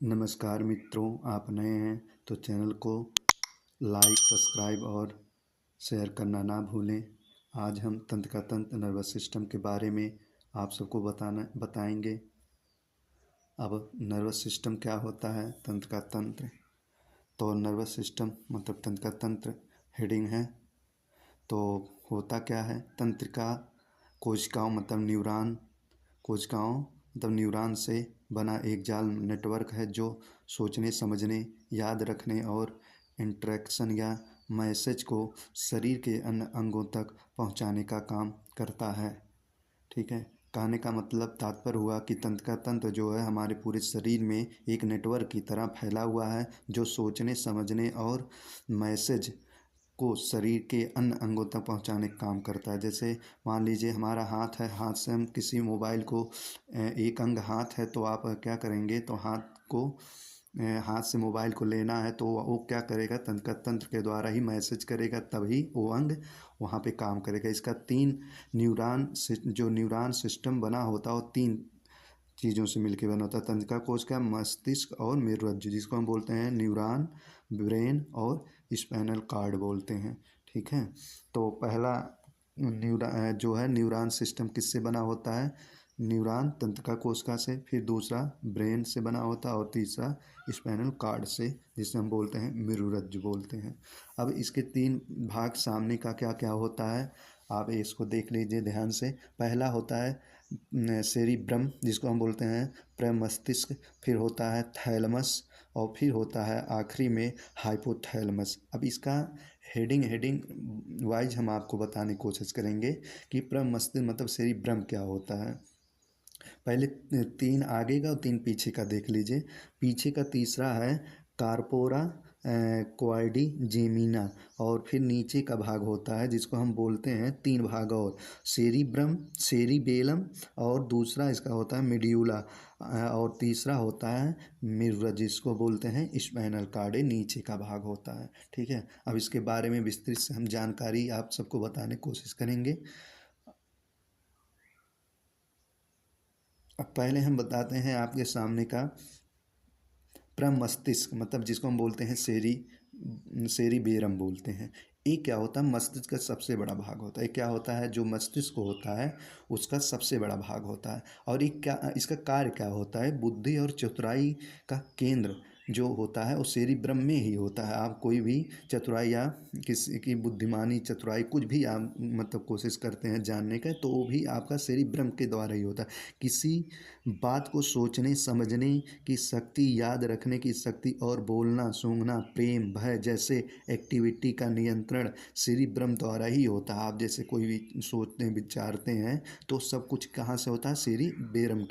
नमस्कार मित्रों, आप नए हैं तो चैनल को लाइक, सब्सक्राइब और शेयर करना ना भूलें। आज हम तंत्र का तंत्र नर्वस सिस्टम के बारे में आप सबको बताएंगे। अब नर्वस सिस्टम क्या होता है, तंत्र का तंत्र। तो नर्वस सिस्टम मतलब तंत्र का तंत्र हेडिंग है। तो होता क्या है, तंत्र का कोशिकाओं मतलब न्यूरॉन से बना एक जाल नेटवर्क है जो सोचने, समझने, याद रखने और इंटरेक्शन या मैसेज को शरीर के अन्य अंगों तक पहुंचाने का काम करता है। ठीक है, कहने का मतलब तात्पर्य हुआ कि तंत्र का तंत्र जो है हमारे पूरे शरीर में एक नेटवर्क की तरह फैला हुआ है जो सोचने, समझने और मैसेज को शरीर के अन्य अंगों तक पहुंचाने का काम करता है। जैसे मान लीजिए हमारा हाथ है, हाथ से हम किसी मोबाइल को एक अंग हाथ है तो आप क्या करेंगे, तो हाथ से मोबाइल को लेना है तो वो क्या करेगा, तंत्र के द्वारा ही मैसेज करेगा, तभी वो अंग वहाँ पे काम करेगा। इसका न्यूरॉन सिस्टम बना होता है और तीन चीज़ों से मिलकर बना होता है। तंत्रिका कोश का मस्तिष्क और मेरुरज्जु, जिसको हम बोलते हैं न्यूरॉन, ब्रेन और स्पाइनल कॉर्ड बोलते हैं। ठीक है, तो पहला न्यूरॉन सिस्टम किससे बना होता है, न्यूरॉन तंत्रिका कोशिका से, फिर दूसरा ब्रेन से बना होता है और तीसरा स्पाइनल कॉर्ड से, जिसे हम बोलते हैं मेरुरज्जु बोलते हैं। अब इसके तीन भाग सामने का क्या क्या होता है, आप इसको देख लीजिए ध्यान से। पहला होता है सेरिब्रम, जिसको हम बोलते हैं प्रमस्तिष्क, फिर होता है थैलमस और फिर होता है आखिरी में हाइपोथैलमस। अब इसका हेडिंग वाइज हम आपको बताने की कोशिश करेंगे कि प्रमस्तिष्क मतलब सेरिब्रम क्या होता है। पहले तीन आगे का और तीन पीछे का देख लीजिए। पीछे का तीसरा है कार्पोरा क्वाडी जेमिना, और फिर नीचे का भाग होता है जिसको हम बोलते हैं तीन भाग और सेरिब्रम, सेरिबेलम, और दूसरा इसका होता है मेड्यूला, और तीसरा होता है मिर्रा, जिसको बोलते हैं स्पाइनल कॉर्ड, नीचे का भाग होता है। ठीक है, अब इसके बारे में विस्तृत से हम जानकारी आप सबको बताने की कोशिश करेंगे। अब पहले हम बताते हैं आपके सामने का प्रमस्तिष्क, मतलब जिसको हम बोलते हैं सेरिबेरम बोलते हैं। ये क्या होता है, मस्तिष्क का सबसे बड़ा भाग होता है। क्या होता है, जो मस्तिष्क होता है उसका सबसे बड़ा भाग होता है। और ये क्या, इसका कार्य क्या होता है, बुद्धि और चतुराई का केंद्र जो होता है वो सेरिब्रम में ही होता है। आप कोई भी चतुराई या किसी की बुद्धिमानी, चतुराई कुछ भी आप मतलब कोशिश करते हैं जानने का, तो वो भी आपका सेरिब्रम के द्वारा ही होता है। किसी बात को सोचने, समझने की शक्ति, याद रखने की शक्ति और बोलना, सूंघना, प्रेम, भय जैसे एक्टिविटी का नियंत्रण सेरिब्रम द्वारा ही होता है। आप जैसे कोई भी सोचते हैं, विचारते हैं, तो सब कुछ कहाँ से होता है, सेरिब्रम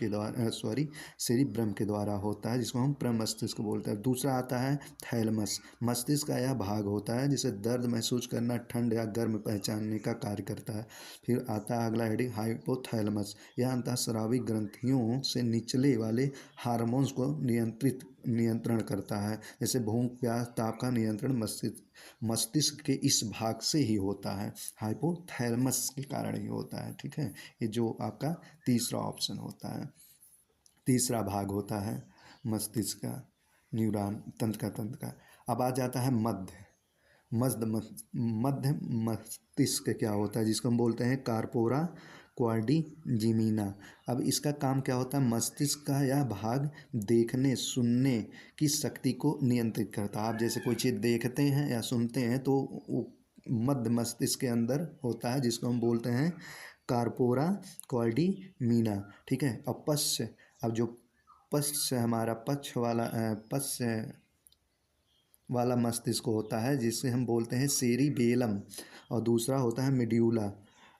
के द्वारा होता है, जिसको हम प्रमस्तिष्क बोलते हैं। दूसरा आता है थैलमस, मस्तिष्क का यह भाग होता है जिसे दर्द महसूस करना, ठंड या गर्म पहचानने का कार्य करता है। फिर आता है अगला हेडिंग हाइपोथैलमस, यह अंतःस्रावी ग्रंथियों से निचले वाले हार्मोन्स को नियंत्रण करता है। जैसे भूख, प्यास, ताप का नियंत्रण मस्तिष्क के इस भाग से ही होता है, हाइपोथैलेमस के कारण ही होता है। ठीक है, ये जो आपका तीसरा ऑप्शन होता है। तीसरा भाग होता है मस्तिष्क का, न्यूरॉन तंत्र का। अब आ जाता है मध्य मध्य मस्तिष्क क्या होता है, जिसको हम बोलते हैं कार्पोरा क्वाड्रिजेमिना। अब इसका काम क्या होता है, मस्तिष्क का यह भाग देखने, सुनने की शक्ति को नियंत्रित करता है। आप जैसे कोई चीज़ देखते हैं या सुनते हैं तो वो मध्य मस्तिष्क के अंदर होता है, जिसको हम बोलते हैं कार्पोरा क्वाड्रिजेमिना। ठीक है, अब पश्च, अब जो पश्च हमारा पश्च वाला मस्तिष्क होता है, जिसे हम बोलते हैं सेरिबेलम, और दूसरा होता है मेड्यूला।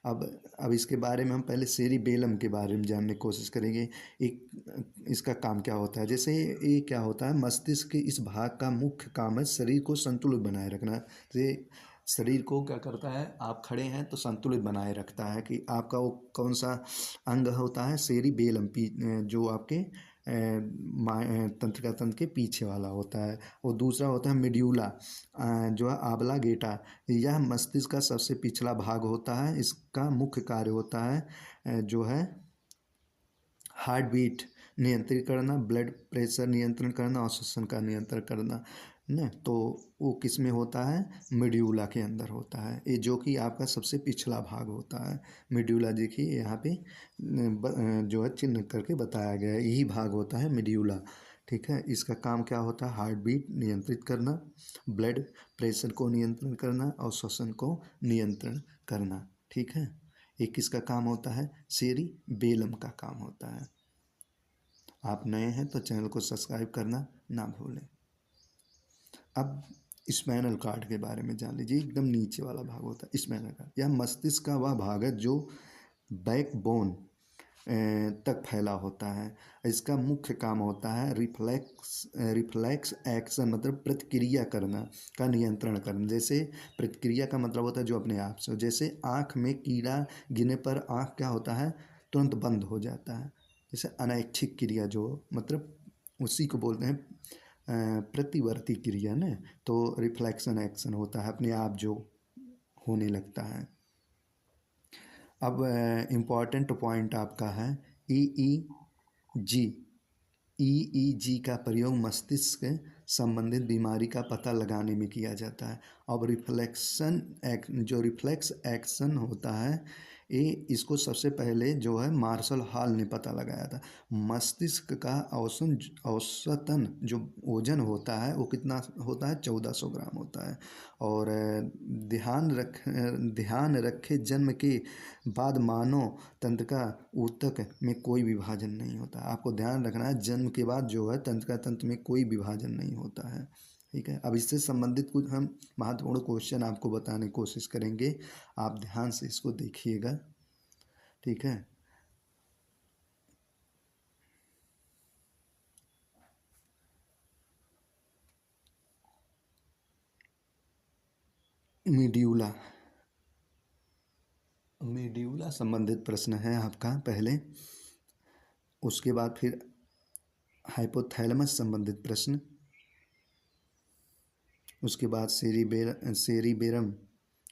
अब इसके बारे में हम पहले सेरिबेलम के बारे में जानने की कोशिश करेंगे। एक इसका काम क्या होता है, जैसे ये क्या होता है, मस्तिष्क के इस भाग का मुख्य काम है शरीर को संतुलित बनाए रखना। जैसे शरीर को क्या करता है, आप खड़े हैं तो संतुलित बनाए रखता है कि आपका वो कौन सा अंग होता है, सेरिबेलम, जो आपके तंत्रिका तंत्र के पीछे वाला होता है। और दूसरा होता है मेड्यूला, जो है आबला गेटा, यह मस्तिष्क का सबसे पिछला भाग होता है। इसका मुख्य कार्य होता है जो है हार्ट बीट नियंत्रित करना, ब्लड प्रेशर नियंत्रण करना और श्वसन का नियंत्रण करना न, तो वो किस में होता है, मेड्यूला के अंदर होता है। ये जो कि आपका सबसे पिछला भाग होता है। मेड्यूला देखिए यहाँ पे जो है चिन्ह करके बताया गया है, यही भाग होता है मेड्यूला। ठीक है, इसका काम क्या होता है, हार्ट बीट नियंत्रित करना, ब्लड प्रेशर को नियंत्रण करना और श्वसन को नियंत्रण करना। ठीक है, एक किसका काम होता है, सेरिबेलम का काम होता है। आप नए हैं तो चैनल को सब्सक्राइब करना ना भूलें। अब स्पाइनल कार्ड के बारे में जान लीजिए। एकदम नीचे वाला भाग होता है स्पाइनल कार्ड। यह मस्तिष्क का वह भाग है जो बैकबोन तक फैला होता है। इसका मुख्य काम होता है रिफ्लेक्स एक्शन, मतलब प्रतिक्रिया करना का नियंत्रण करना। जैसे प्रतिक्रिया का मतलब होता है जो अपने आप से, जैसे आँख में कीड़ा गिरने पर आँख क्या होता है, तुरंत बंद हो जाता है। जैसे अनैच्छिक क्रिया जो मतलब उसी को बोलते हैं प्रतिवर्ती क्रिया न, तो रिफ्लेक्शन एक्शन होता है, अपने आप जो होने लगता है। अब इम्पॉर्टेंट पॉइंट आपका है EEG। EEG का प्रयोग मस्तिष्क संबंधित बीमारी का पता लगाने में किया जाता है। अब जो रिफ्लेक्स एक्शन होता है, ये इसको सबसे पहले जो है मार्शल हॉल ने पता लगाया था। मस्तिष्क का औसतन जो वजन होता है वो कितना होता है, 1400 ग्राम होता है। और ध्यान रखे जन्म के बाद मानव तंत्रिका ऊतक में कोई विभाजन नहीं होता। आपको ध्यान रखना है, जन्म के बाद जो है तंत्रिका तंत्र में कोई विभाजन नहीं होता है। ठीक है, अब इससे संबंधित कुछ हम महत्वपूर्ण क्वेश्चन आपको बताने की कोशिश करेंगे, आप ध्यान से इसको देखिएगा। ठीक है, मीड्यूला संबंधित प्रश्न है आपका पहले, उसके बाद फिर हाइपोथैलेमस संबंधित प्रश्न, उसके बाद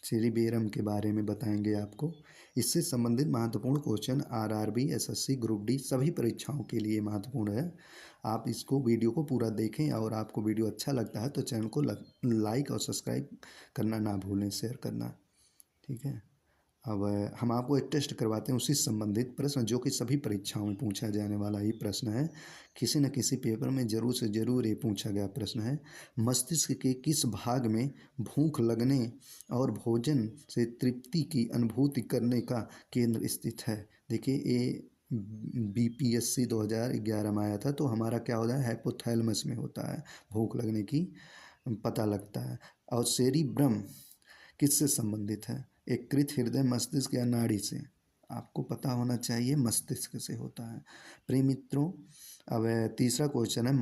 सेरिबेरम के बारे में बताएंगे आपको। इससे संबंधित महत्वपूर्ण question RRB, SSC, group D सभी परीक्षाओं के लिए महत्वपूर्ण है। आप इसको वीडियो को पूरा देखें और आपको वीडियो अच्छा लगता है तो चैनल को लाइक और सब्सक्राइब करना ना भूलें, शेयर करना। ठीक है, अब हम आपको एक टेस्ट करवाते हैं उसी संबंधित प्रश्न, जो कि सभी परीक्षाओं में पूछा जाने वाला ही प्रश्न है। किसी न किसी पेपर में जरूर से जरूर ये पूछा गया प्रश्न है। मस्तिष्क के किस भाग में भूख लगने और भोजन से तृप्ति की अनुभूति करने का केंद्र स्थित है। देखिए, ये BPSC 2011 में आया था, तो हमारा क्या होता है, हाइपोथैलेमस में होता है, भूख लगने की पता लगता है। और सेरिब्रम किससे संबंधित है, एकीकृत हृदय, मस्तिष्क या नाड़ी से। आपको पता होना चाहिए मस्तिष्क से होता है। प्रिय मित्रों, अब तीसरा क्वेश्चन है,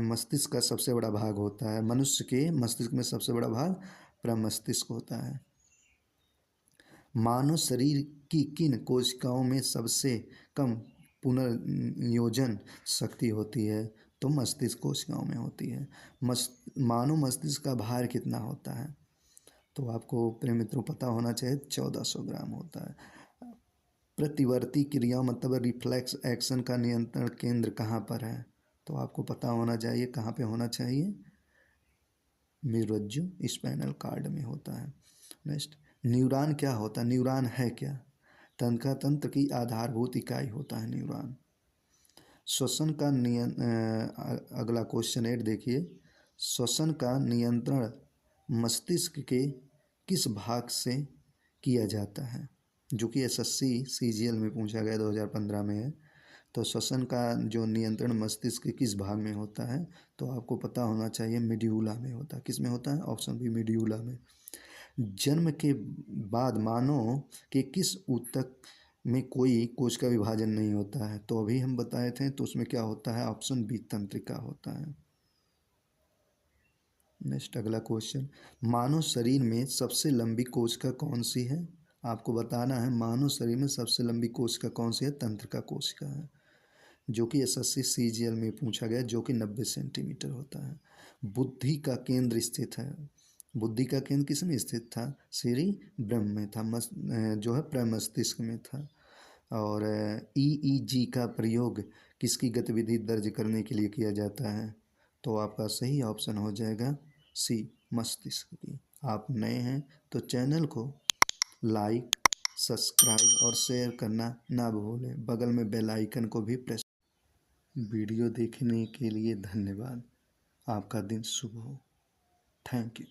मस्तिष्क का सबसे बड़ा भाग होता है, मनुष्य के मस्तिष्क में सबसे बड़ा भाग प्रमस्तिष्क होता है। मानव शरीर की किन कोशिकाओं में सबसे कम पुनर्योजन शक्ति होती है, तो मस्तिष्क कोशिकाओं में होती है। मानव मस्तिष्क का भार कितना होता है, तो आपको प्रिय मित्रों पता होना चाहिए 1400 ग्राम होता है। प्रतिवर्ती क्रिया मतलब रिफ्लेक्स एक्शन का नियंत्रण केंद्र कहाँ पर है, तो आपको पता होना चाहिए कहाँ पे होना चाहिए, मेरुरज्जु स्पाइनल कार्ड में होता है। नेक्स्ट, न्यूरॉन क्या होता है, न्यूरॉन है क्या, तंत्रिका तंत्र की आधारभूत इकाई होता है न्यूरॉन। श्वसन का अगला क्वेश्चन 8 देखिए, श्वसन का नियंत्रण मस्तिष्क के किस भाग से किया जाता है, जो कि SSC CGL में पूछा गया 2015 में है। तो श्वसन का जो नियंत्रण मस्तिष्क के किस भाग में होता है, तो आपको पता होना चाहिए मेड्यूला में होता है। किस में होता है, ऑप्शन बी मेड्यूला में। जन्म के बाद मानव के किस ऊतक में कोई कोश का विभाजन नहीं होता है, तो अभी हम बताए थे, तो उसमें क्या होता है, ऑप्शन बी तंत्रिका होता है। नेक्स्ट अगला क्वेश्चन, मानव शरीर में सबसे लंबी कोशिका कौन सी है, आपको बताना है मानव शरीर में सबसे लंबी कोशिका कौन सी है, तंत्रिका कोशिका है, जो कि SSC CGL में पूछा गया, जो कि 90 सेंटीमीटर होता है। बुद्धि का केंद्र स्थित है, बुद्धि का केंद्र किस में स्थित था, सेरिब्रम में था, जो है प्रमस्तिष्क में था। और ईईजी का प्रयोग किसकी गतिविधि दर्ज करने के लिए किया जाता है? तो आपका सही ऑप्शन हो जाएगा सी, मस्तिष्क की। आप नए हैं तो चैनल को लाइक, सब्सक्राइब और शेयर करना ना भूलें। बगल में बेल आइकन को भी प्रेस। वीडियो देखने के लिए धन्यवाद। आपका दिन शुभ हो। Thank you.